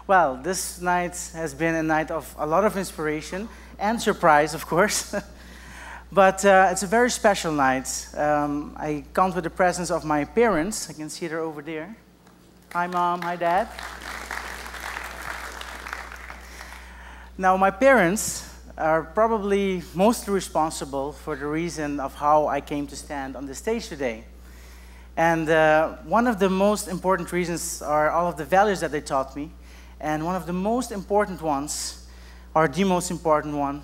Well, this night has been a night of a lot of inspiration and surprise, of course. But it's a very special night. I count with the presence of my parents. I can see her over there. Hi, Mom. Hi, Dad. Now, my parents are probably mostly responsible for the reason of how I came to stand on the stage today. And one of the most important reasons are all of the values that they taught me. And one of the most important ones, or the most important one,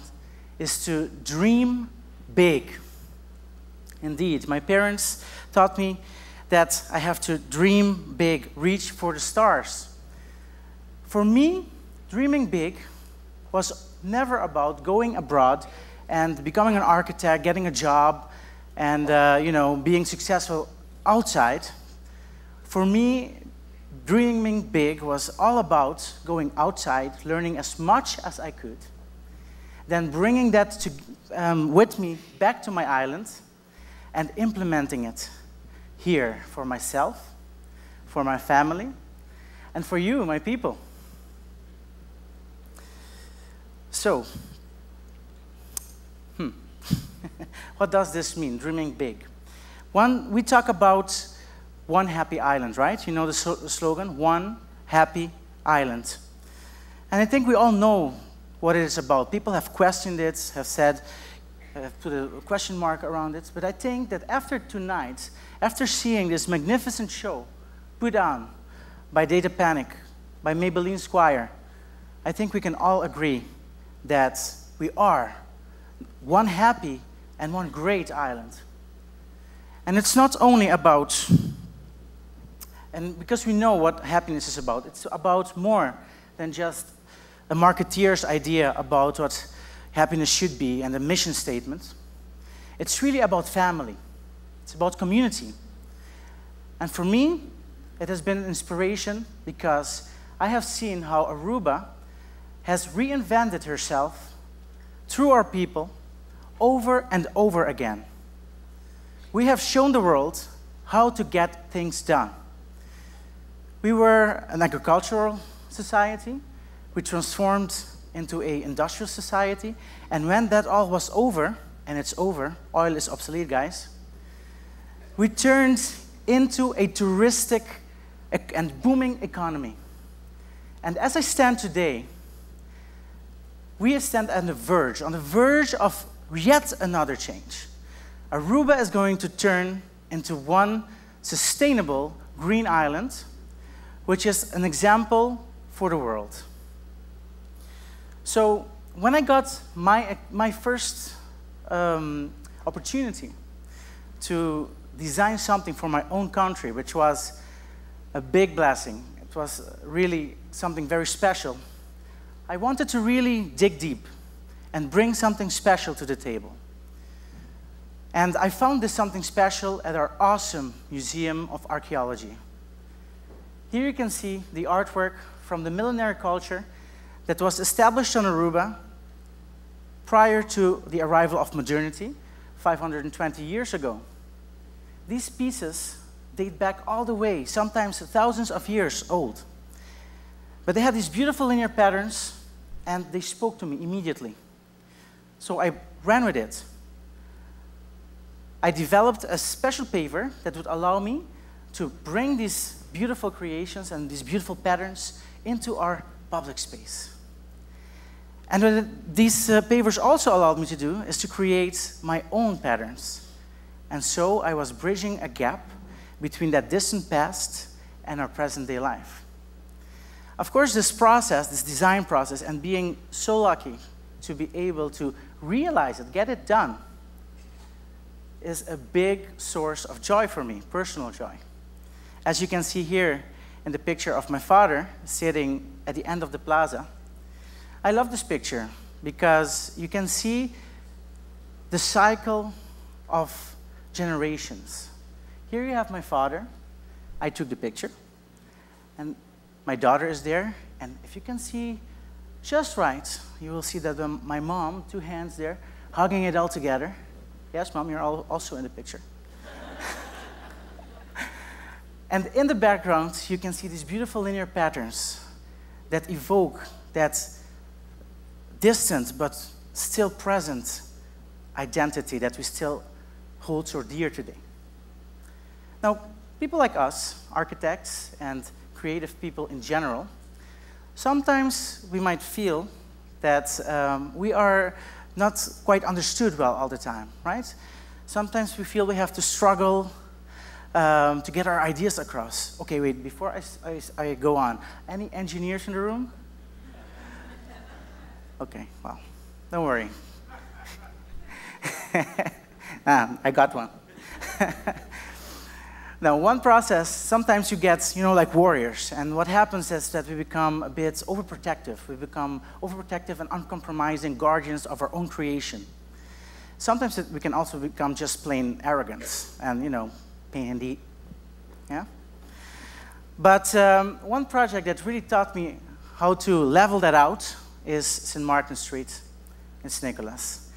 is to dream big. Indeed, my parents taught me that I have to dream big, reach for the stars. For me, dreaming big was never about going abroad and becoming an architect, getting a job, and being successful outside. For me, dreaming big was all about going outside, learning as much as I could, then bringing that with me back to my island and implementing it here for myself, for my family, and for you, my people. So, what does this mean, dreaming big? We talk about one happy island, right? You know the slogan, one happy island. And I think we all know what it is about. People have questioned it, have said, put a question mark around it. But I think that after tonight, after seeing this magnificent show put on by Data Panic, by Maybelline Squire, I think we can all agree that we are one happy and one great island. And it's not only about, and because we know what happiness is about, it's about more than just a marketeer's idea about what happiness should be and a mission statement. It's really about family. It's about community. And for me, it has been an inspiration because I have seen how Aruba has reinvented herself through our people over and over again. We have shown the world how to get things done. We were an agricultural society. We transformed into an industrial society. And when that all was over, and it's over, oil is obsolete, guys, we turned into a touristic and booming economy. And as I stand today, we stand on the verge of yet another change. Aruba is going to turn into one sustainable green island, which is an example for the world. So when I got my first opportunity to design something for my own country, which was a big blessing, it was really something very special, I wanted to really dig deep and bring something special to the table. And I found this something special at our awesome Museum of Archaeology. Here you can see the artwork from the millenary culture that was established on Aruba prior to the arrival of modernity 520 years ago. These pieces date back all the way, sometimes thousands of years old. But they had these beautiful linear patterns, and they spoke to me immediately. So I ran with it. I developed a special paver that would allow me to bring these beautiful creations and these beautiful patterns into our public space. And what these pavers also allowed me to do is to create my own patterns. And so I was bridging a gap between that distant past and our present-day life. Of course, this process, this design process, and being so lucky to be able to realize it, get it done, is a big source of joy for me, personal joy. As you can see here in the picture of my father sitting at the end of the plaza, I love this picture because you can see the cycle of generations. Here you have my father. I took the picture. And my daughter is there. And if you can see just right, you will see that my mom, two hands there, hugging it all together. Yes, Mom, you're also in the picture. And in the background, you can see these beautiful linear patterns that evoke that distant but still present identity that we still hold so dear today. Now, people like us, architects and creative people in general, sometimes we might feel that we are not quite understood well all the time, right? Sometimes we feel we have to struggle to get our ideas across. Okay, wait, before I go on, any engineers in the room? Okay, well, don't worry. I got one. Now, one process, sometimes you get, like warriors, and what happens is that we become a bit overprotective. We become overprotective and uncompromising guardians of our own creation. Sometimes we can also become just plain arrogance and, pain indeed. Yeah? But one project that really taught me how to level that out is St. Martin Street in St. Nicholas.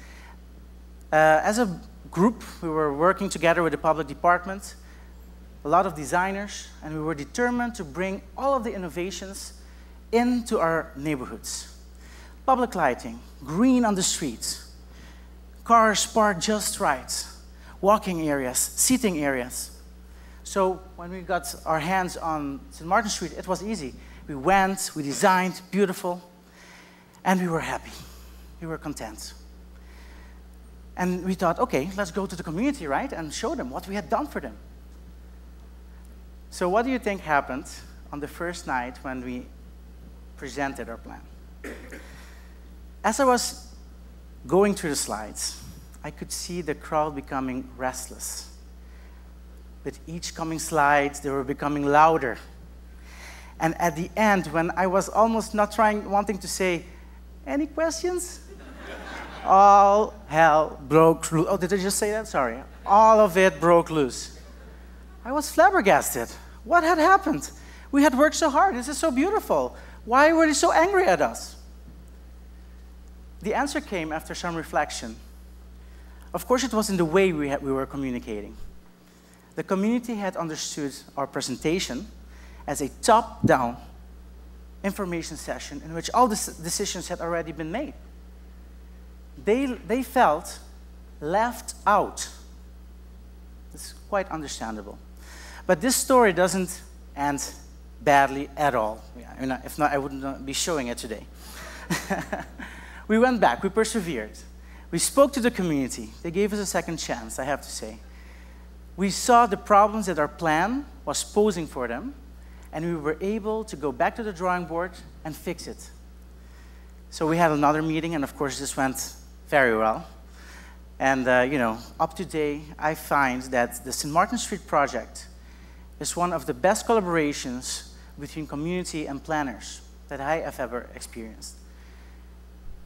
As a group, we were working together with the public department, a lot of designers, and we were determined to bring all of the innovations into our neighborhoods. Public lighting, green on the streets, cars parked just right, walking areas, seating areas. So when we got our hands on St. Martin Street, it was easy. We went, we designed, beautiful, and we were happy. We were content. And we thought, okay, let's go to the community, right, and show them what we had done for them. So what do you think happened on the first night when we presented our plan? As I was going through the slides, I could see the crowd becoming restless. With each coming slide, they were becoming louder. And at the end, when I was almost not wanting to say, any questions? All hell broke loose. Oh, did I just say that? Sorry. All of it broke loose. I was flabbergasted. What had happened? We had worked so hard. This is so beautiful. Why were they so angry at us? The answer came after some reflection. Of course, it was in the way we were communicating. The community had understood our presentation as a top-down information session in which all the decisions had already been made. They felt left out. It's quite understandable. But this story doesn't end badly at all. If not, I wouldn't be showing it today. We went back, we persevered. We spoke to the community. They gave us a second chance, I have to say. We saw the problems that our plan was posing for them, and we were able to go back to the drawing board and fix it. So we had another meeting, and of course this went very well. And up to date, I find that the St. Martin Street project is one of the best collaborations between community and planners that I have ever experienced.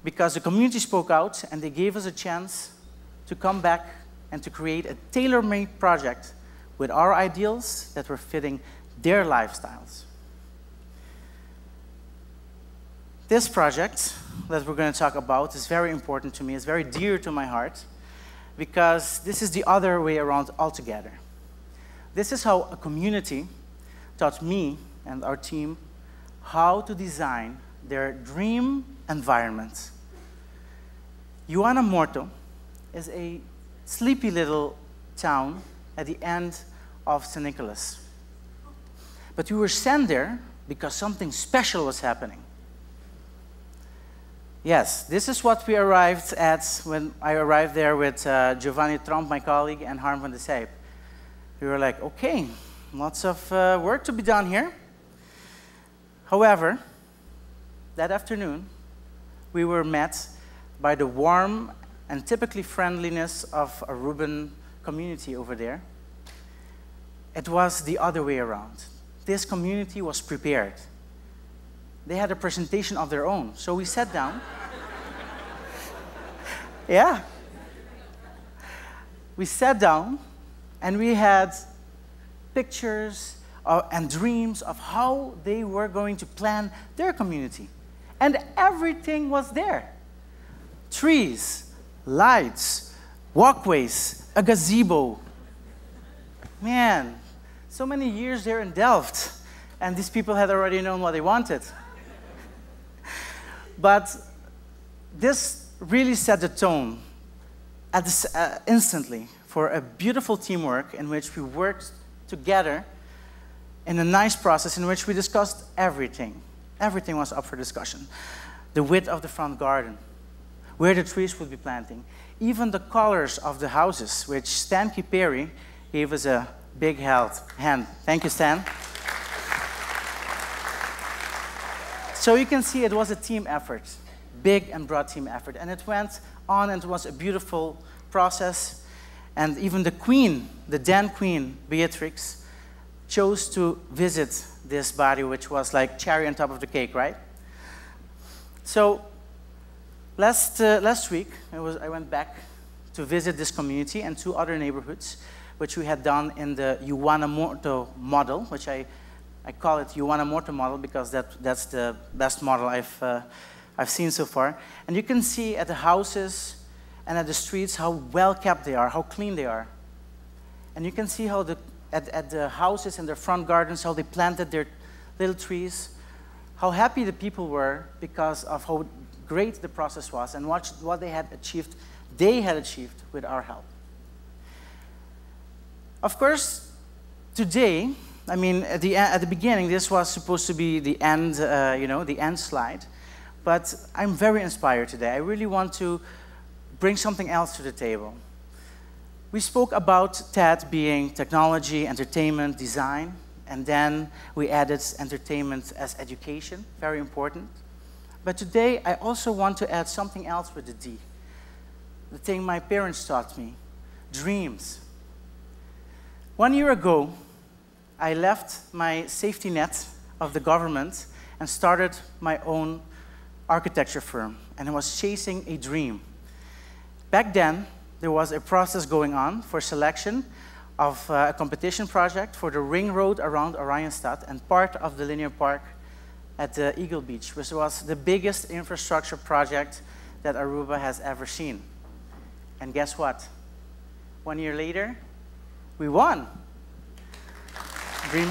Because the community spoke out and they gave us a chance to come back and to create a tailor-made project with our ideals that were fitting their lifestyles. This project that we're going to talk about is very important to me, it's very dear to my heart, because this is the other way around altogether. This is how a community taught me and our team how to design their dream environment. Juana Morto is a sleepy little town at the end of St. Nicholas. But we were sent there because something special was happening. Yes, this is what we arrived at when I arrived there with Giovanni Tromp, my colleague, and Harm van de Sijp. We were like, okay, lots of work to be done here. However, that afternoon, we were met by the warm and typically friendliness of a Aruban community over there. It was the other way around. This community was prepared. They had a presentation of their own, so we sat down. Yeah. We sat down and we had pictures and dreams of how they were going to plan their community. And everything was there. Trees, lights, walkways, a gazebo. Man, so many years there in Delft, and these people had already known what they wanted. But this really set the tone at this, instantly for a beautiful teamwork in which we worked together in a nice process in which we discussed everything. Everything was up for discussion. The width of the front garden, where the trees would be planting, even the colors of the houses, which Stan Kiperi gave us a big hand. Thank you, Stan. So you can see it was a team effort, big and broad team effort. And it went on and it was a beautiful process. And even the queen, the then queen, Beatrix, chose to visit this body, which was like cherry on top of the cake, right? So last week, I went back to visit this community and 2 other neighborhoods, which we had done in the Juanamoto model, which I call it Juanamoto model because that's the best model I've seen so far. And you can see at the houses and at the streets how well kept they are, how clean they are. And you can see how at the houses and their front gardens, how they planted their little trees, how happy the people were because of how great the process was and what they had achieved with our help. Of course, today, I mean, at the beginning, this was supposed to be the end, the end slide. But I'm very inspired today. I really want to bring something else to the table. We spoke about TED being technology, entertainment, design, and then we added entertainment as education, very important. But today, I also want to add something else with the D. The thing my parents taught me, dreams. 1 year ago, I left my safety net of the government and started my own architecture firm, and I was chasing a dream. Back then, there was a process going on for selection of a competition project for the ring road around Oranjestad and part of the linear park at the Eagle Beach, which was the biggest infrastructure project that Aruba has ever seen. And guess what? 1 year later, we won. Dream.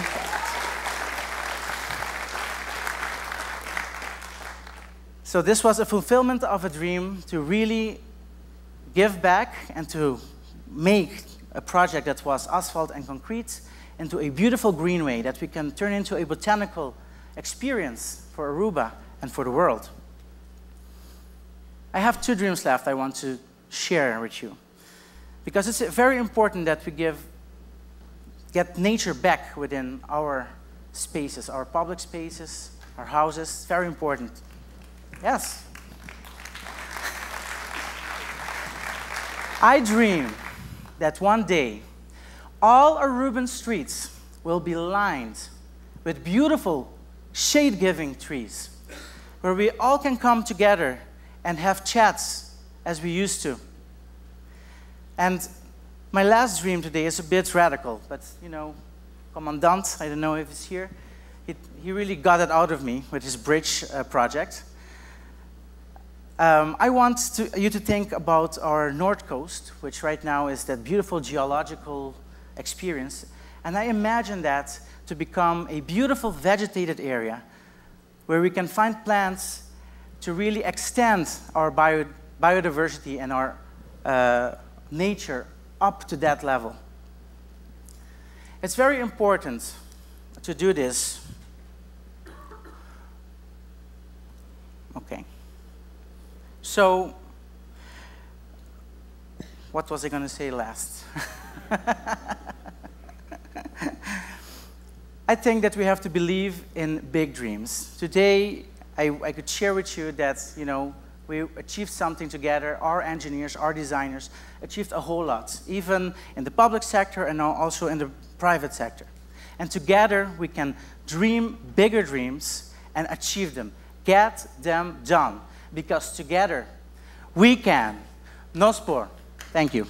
So this was a fulfillment of a dream to really give back and to make a project that was asphalt and concrete into a beautiful greenway that we can turn into a botanical experience for Aruba and for the world. I have 2 dreams left I want to share with you, because it's very important that we get nature back within our spaces, our public spaces, our houses. It's very important. Yes. I dream that one day all Aruban streets will be lined with beautiful shade-giving trees where we all can come together and have chats as we used to. And my last dream today is a bit radical, but Commandant, I don't know if he's here, he really got it out of me with his bridge project. I want you to think about our North Coast, which right now is that beautiful geological experience, and I imagine that to become a beautiful vegetated area where we can find plants to really extend our biodiversity and our nature up to that level. It's very important to do this. Okay. So, what was I going to say last? I think that we have to believe in big dreams. Today, I could share with you that, we achieved something together. Our engineers, our designers achieved a whole lot, even in the public sector and now also in the private sector. And together, we can dream bigger dreams and achieve them. Get them done. Because together, we can. No sport. Thank you.